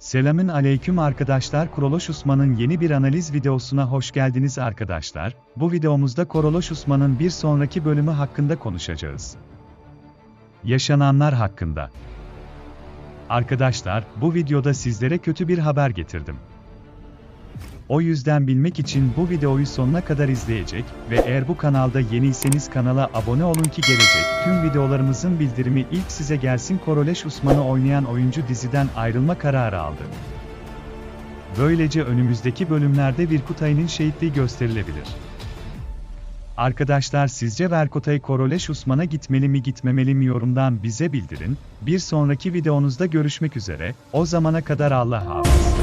Selamün aleyküm arkadaşlar, Kuruluş Osman'ın yeni bir analiz videosuna hoş geldiniz arkadaşlar. Bu videomuzda Kuruluş Osman'ın bir sonraki bölümü hakkında konuşacağız. Yaşananlar hakkında. Arkadaşlar, bu videoda sizlere kötü bir haber getirdim. O yüzden bilmek için bu videoyu sonuna kadar izleyecek ve eğer bu kanalda yeniyseniz kanala abone olun ki gelecek tüm videolarımızın bildirimi ilk size gelsin. Kuruluş Osman'ı oynayan oyuncu diziden ayrılma kararı aldı. Böylece önümüzdeki bölümlerde Verkutay'ın şehitliği gösterilebilir. Arkadaşlar sizce Verkutay Kuruluş Osman'a gitmeli mi gitmemeli mi yorumdan bize bildirin. Bir sonraki videonuzda görüşmek üzere, o zamana kadar Allah'a emanet.